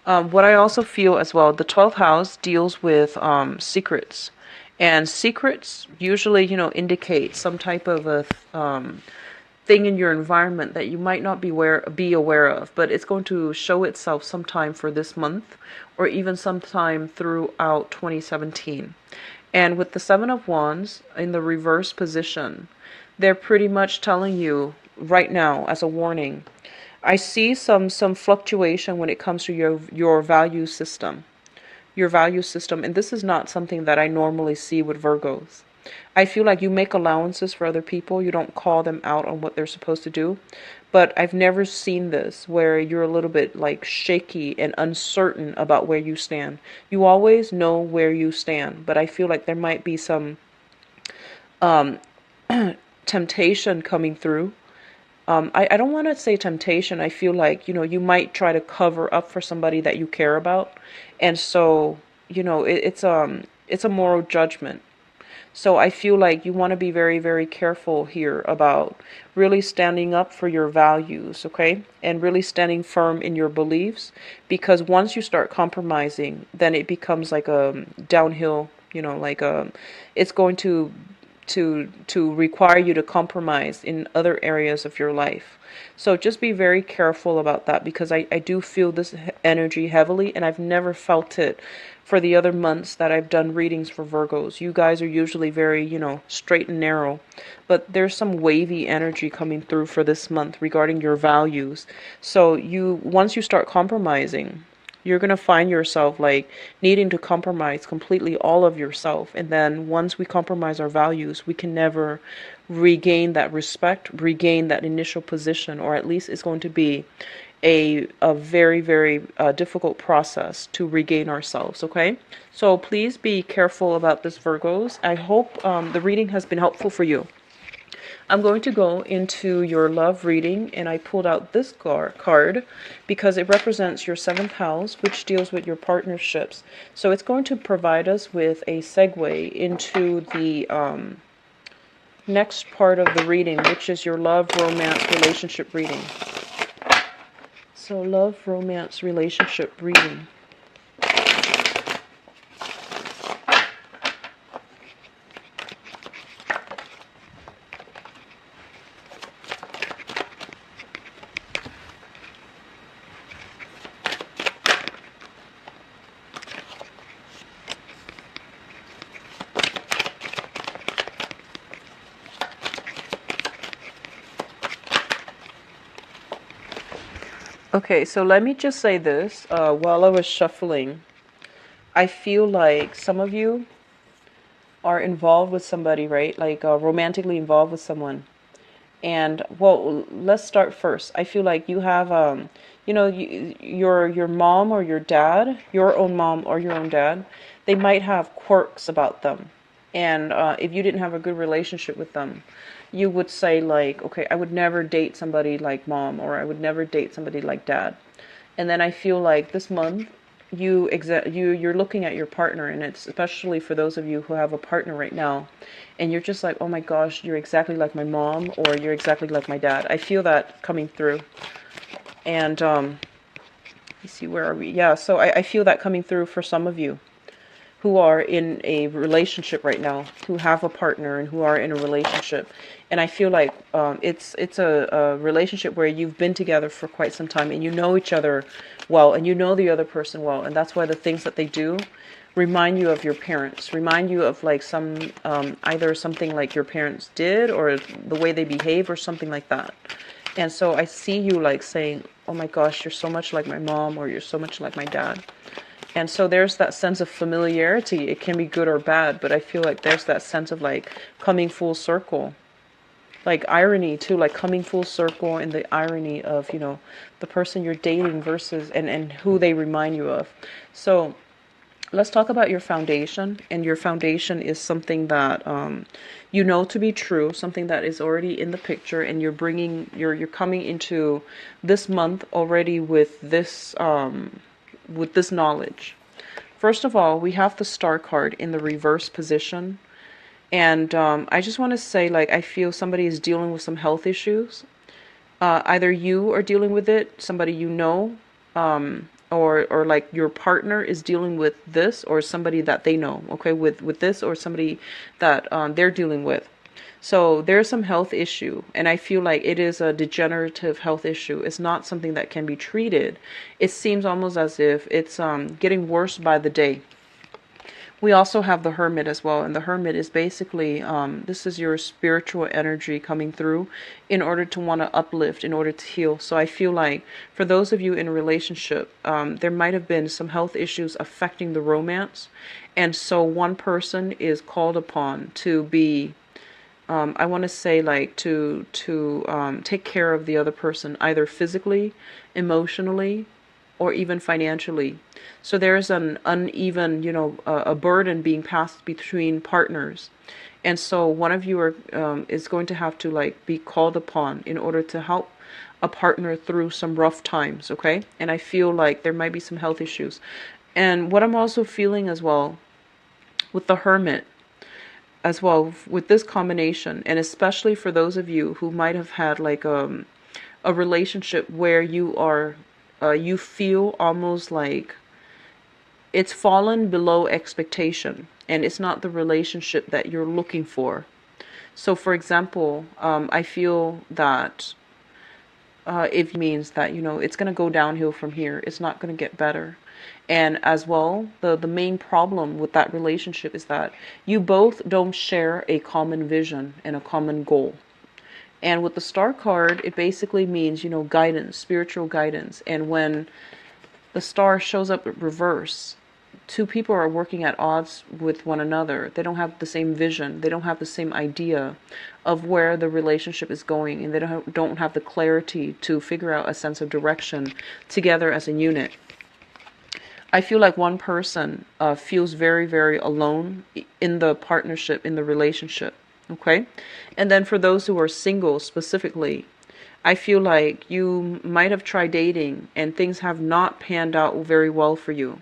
What I also feel as well, the 12th house deals with secrets. And secrets usually, indicate some type of a thing in your environment that you might not be aware of, but it's going to show itself sometime for this month or even sometime throughout 2017. And with the Seven of Wands in the reverse position, they're pretty much telling you right now as a warning. I see some fluctuation when it comes to your value system. Your value system, and this is not something that I normally see with Virgos. I feel like you make allowances for other people. You don't call them out on what they're supposed to do. But I've never seen this where you're a little bit like shaky and uncertain about where you stand. You always know where you stand, but I feel like there might be some temptation coming through. I don't want to say temptation. I feel like, you might try to cover up for somebody that you care about. And so, it's a moral judgment. So I feel like you want to be very, very careful here about really standing up for your values, okay? And really standing firm in your beliefs, because once you start compromising, then it becomes like a downhill, it's going to require you to compromise in other areas of your life. So just be very careful about that, because I do feel this energy heavily, and I've never felt it for the other months that I've done readings for Virgos. You guys are usually very, straight and narrow, but there's some wavy energy coming through for this month regarding your values. So once you start compromising, you're going to find yourself like needing to compromise completely all of yourself. And then once we compromise our values, we can never regain that respect, regain that initial position, or at least it's going to be a very, very difficult process to regain ourselves, okay? So please be careful about this, Virgos. I hope the reading has been helpful for you. I'm going to go into your love reading, and I pulled out this card because it represents your 7th house, which deals with your partnerships. So it's going to provide us with a segue into the next part of the reading, which is your love, romance, relationship reading. So love, romance, relationship reading. Okay, so let me just say this. While I was shuffling, I feel like some of you are involved with somebody, right? Like romantically involved with someone. And well, let's start first. I feel like you have, your mom or your dad, your own mom or your own dad, they might have quirks about them. And if you didn't have a good relationship with them, you would say like, okay, I would never date somebody like mom, or I would never date somebody like dad. And then I feel like this month you're looking at your partner, and it's especially for those of you who have a partner right now, and you're just like, oh my gosh, you're exactly like my mom, or you're exactly like my dad. I feel that coming through. And you see, where are we? Yeah, so I feel that coming through for some of you who are in a relationship right now, who have a partner and who are in a relationship. And I feel like it's a relationship where you've been together for quite some time, and you know each other well, and you know the other person well. And that's why the things that they do remind you of your parents, remind you of like some, either something like your parents did, or the way they behave, or something like that. And so I see you like saying, oh my gosh, you're so much like my mom, or you're so much like my dad. And so there's that sense of familiarity. It can be good or bad, but I feel like there's that sense of like coming full circle. Like irony too, like coming full circle, and the irony of, the person you're dating versus, and who they remind you of. So let's talk about your foundation. And your foundation is something that you know to be true, something that is already in the picture, and you're coming into this month already with this knowledge. First of all, we have the Star card in the reverse position. And I just want to say, like, I feel somebody is dealing with some health issues. Either you are dealing with it, somebody you know, or like your partner is dealing with this, or somebody that they know, okay, with this, or somebody that they're dealing with. So there's some health issue, and I feel like it is a degenerative health issue. It's not something that can be treated. It seems almost as if it's getting worse by the day. We also have the Hermit as well, and the Hermit is basically, this is your spiritual energy coming through in order to want to uplift, in order to heal. So I feel like for those of you in a relationship, there might have been some health issues affecting the romance, and so one person is called upon to be, I want to say, like, to take care of the other person, either physically, emotionally, or even financially. So there's an uneven, a burden being passed between partners. And so one of you is going to have to, like, be called upon in order to help a partner through some rough times, okay? And I feel like there might be some health issues. And what I'm also feeling as well with the Hermit, as well, with this combination, and especially for those of you who might have had like a relationship where you feel almost like it's fallen below expectation and it's not the relationship that you're looking for. So for example, I feel that it means that, it's going to go downhill from here. It's not going to get better. And as well, the main problem with that relationship is that you both don't share a common vision and a common goal. And with the Star card, it basically means, guidance, spiritual guidance. And when the Star shows up in reverse, two people are working at odds with one another. They don't have the same vision. They don't have the same idea of where the relationship is going. And they don't have the clarity to figure out a sense of direction together as a unit. I feel like one person feels very, very alone in the partnership, in the relationship. Okay? And then for those who are single specifically, I feel like you might have tried dating and things have not panned out very well for you.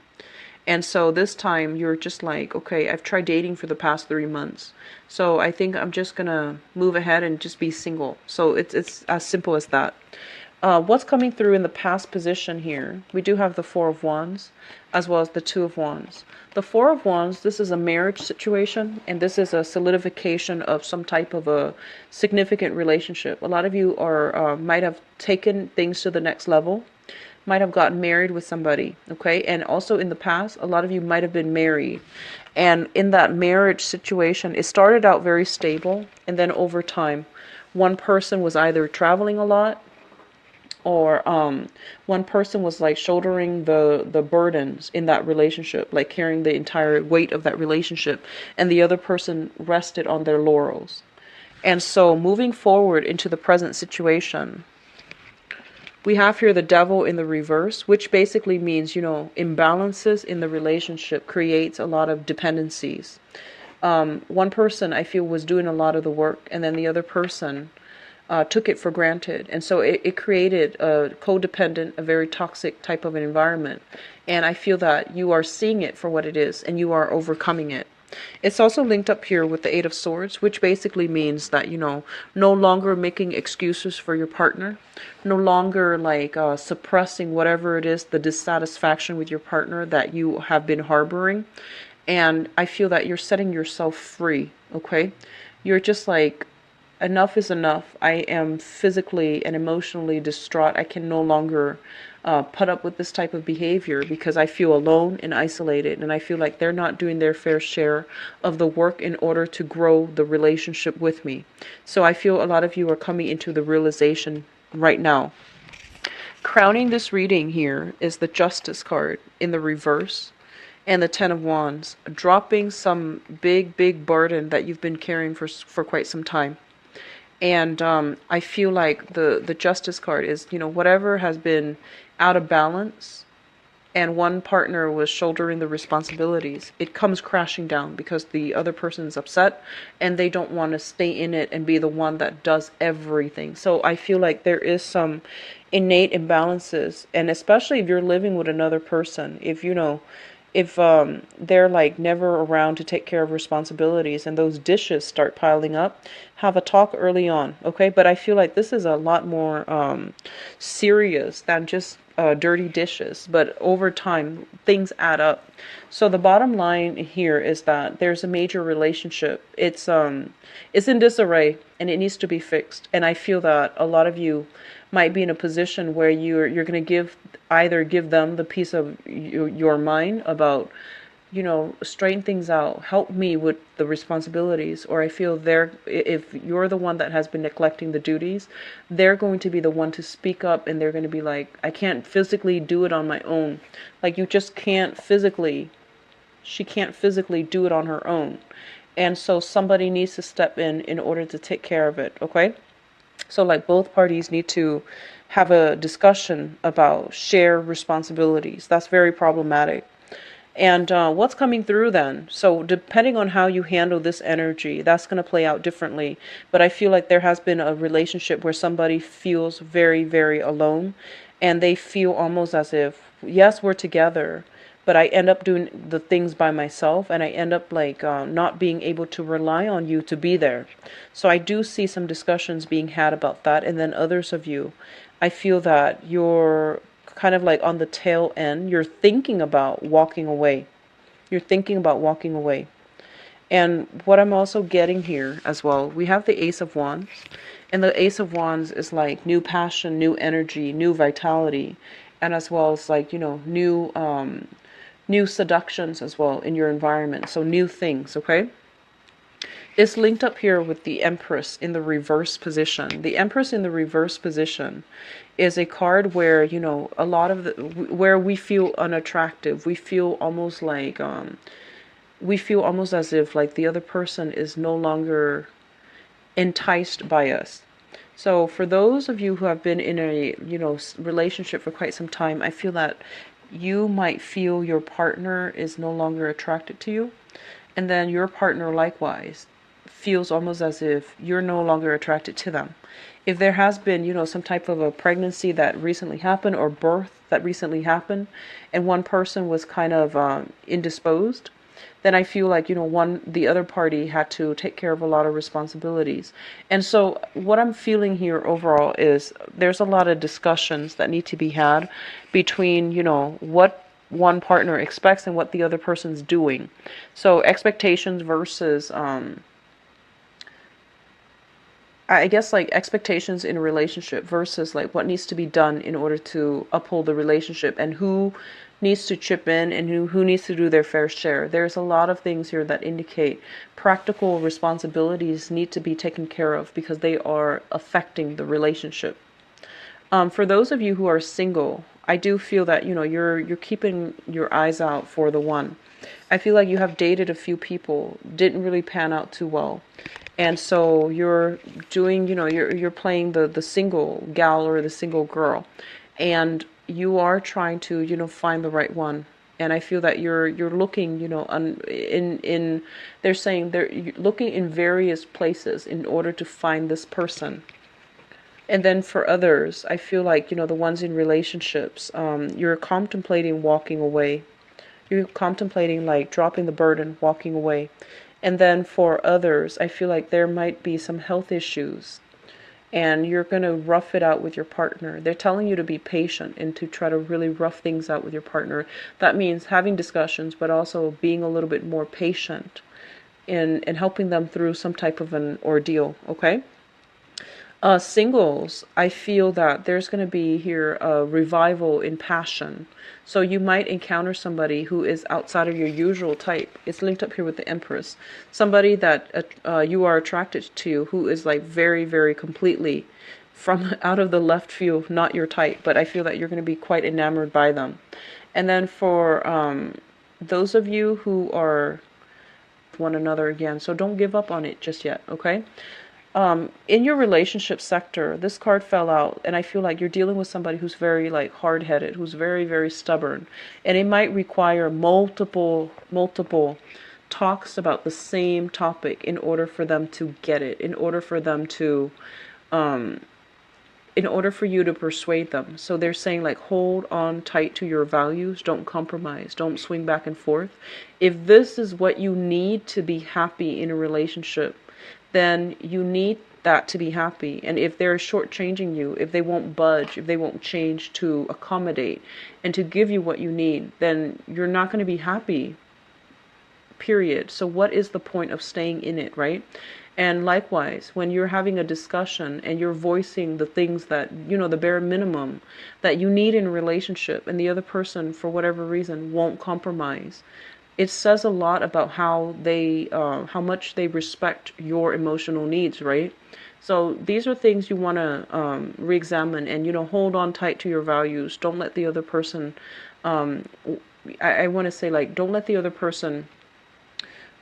And so this time you're just like, okay, I've tried dating for the past 3 months. So I think I'm just going to move ahead and just be single. So it's as simple as that. What's coming through in the past position here? We do have the Four of Wands as well as the Two of Wands. The Four of Wands, this is a marriage situation, and this is a solidification of some type of a significant relationship. A lot of you might have taken things to the next level, might have gotten married with somebody, okay? And also in the past, a lot of you might have been married. And in that marriage situation, it started out very stable, and then over time, one person was either traveling a lot, or one person was like shouldering the burdens in that relationship, like carrying the entire weight of that relationship, and the other person rested on their laurels. And so moving forward into the present situation, we have here the Devil in the reverse, which basically means, imbalances in the relationship creates a lot of dependencies. One person, I feel, was doing a lot of the work, and then the other person took it for granted. And so it created a codependent, a very toxic type of an environment. And I feel that you are seeing it for what it is and you are overcoming it. It's also linked up here with the Eight of Swords, which basically means that, no longer making excuses for your partner, no longer like suppressing whatever it is, the dissatisfaction with your partner that you have been harboring. And I feel that you're setting yourself free, okay? You're just like, enough is enough. I am physically and emotionally distraught. I can no longer put up with this type of behavior because I feel alone and isolated, and I feel like they're not doing their fair share of the work in order to grow the relationship with me. So I feel a lot of you are coming into the realization right now. Crowning this reading here is the Justice card in the reverse and the Ten of Wands, dropping some big burden that you've been carrying for quite some time. And I feel like the Justice card is, whatever has been out of balance and one partner was shouldering the responsibilities, it comes crashing down because the other person is upset and they don't want to stay in it and be the one that does everything. So I feel like there is some innate imbalances, and especially if you're living with another person, if they're like never around to take care of responsibilities and those dishes start piling up, have a talk early on, okay? But I feel like this is a lot more serious than just dirty dishes, but over time things add up. So the bottom line here is that there's a major relationship. It's in disarray and it needs to be fixed. And I feel that a lot of you might be in a position where you're going to give them the piece of your mind about straighten things out, help me with the responsibilities, or I feel if you're the one that has been neglecting the duties, they're going to be the one to speak up, and they're going to be like, I can't physically do it on my own. Like, you just can't physically, she can't physically do it on her own. And so somebody needs to step in order to take care of it, okay? So like both parties need to have a discussion about shared responsibilities. That's very problematic. And what's coming through then? So depending on how you handle this energy, that's going to play out differently. But I feel like there has been a relationship where somebody feels very, very alone. And they feel almost as if, yes, we're together, but I end up doing the things by myself. And I end up like not being able to rely on you to be there. So I do see some discussions being had about that. And then others of you, I feel that you're kind of like on the tail end, you're thinking about walking away. You're thinking about walking away. And what I'm also getting here as well, we have the Ace of Wands. And the Ace of Wands is like new passion, new energy, new vitality. And as well as like, new seductions as well in your environment. So new things, okay? It's linked up here with the Empress in the reverse position. The Empress in the reverse position is a card where, a lot of where we feel unattractive. We feel almost like, we feel almost as if like the other person is no longer enticed by us. So for those of you who have been in a, relationship for quite some time, I feel that you might feel your partner is no longer attracted to you. And then your partner likewise feels almost as if you're no longer attracted to them. If there has been, some type of a pregnancy that recently happened or birth that recently happened, and one person was kind of indisposed, then I feel like, the other party had to take care of a lot of responsibilities. And so what I'm feeling here overall is there's a lot of discussions that need to be had between, what one partner expects and what the other person's doing. So expectations versus, I guess like expectations in a relationship versus like what needs to be done in order to uphold the relationship, and who needs to chip in and who needs to do their fair share. There's a lot of things here that indicate practical responsibilities need to be taken care of because they are affecting the relationship. For those of you who are single, I do feel that, you're keeping your eyes out for the one. I feel like you have dated a few people, didn't really pan out too well. And so you're doing, you're playing the single gal or the single girl, and you are trying to, find the right one. And I feel that you're looking, they're saying they're looking in various places in order to find this person. And then for others, I feel like, the ones in relationships, you're contemplating walking away. You're contemplating like dropping the burden, walking away. And then for others, I feel like there might be some health issues and you're going to rough it out with your partner. They're telling you to be patient and to try to really rough things out with your partner. That means having discussions, but also being a little bit more patient in helping them through some type of an ordeal, okay? Singles, I feel that there's going to be here a revival in passion. So you might encounter somebody who is outside of your usual type. It's linked up here with the Empress. Somebody that you are attracted to who is like very, very completely from out of the left field, not your type. But I feel that you're going to be quite enamored by them. And then for those of you who are one another again, so don't give up on it just yet, okay? In your relationship sector, this card fell out, and I feel like you're dealing with somebody who's very like hard-headed, who's very, very stubborn, and it might require multiple talks about the same topic in order for them to get it, in order for them to, in order for you to persuade them. So they're saying like, hold on tight to your values, don't compromise, don't swing back and forth. If this is what you need to be happy in a relationship, then you need that to be happy. And if they're shortchanging you, if they won't budge, if they won't change to accommodate and to give you what you need, then you're not going to be happy, period. So what is the point of staying in it, right? And likewise, when you're having a discussion and you're voicing the things that, the bare minimum that you need in a relationship, and the other person, for whatever reason, won't compromise, it says a lot about how much they respect your emotional needs, right? So these are things you want to re-examine, and hold on tight to your values. Don't let the other person, um, I want to say, like, don't let the other person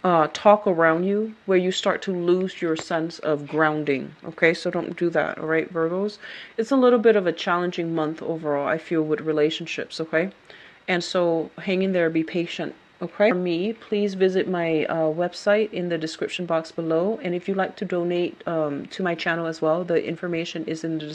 talk around you where you start to lose your sense of grounding. Okay, so don't do that. All right, Virgos. It's a little bit of a challenging month overall, I feel, with relationships. Okay, and so hang in there, be patient. Okay, for me, please visit my website in the description box below, and if you'd like to donate to my channel as well, the information is in the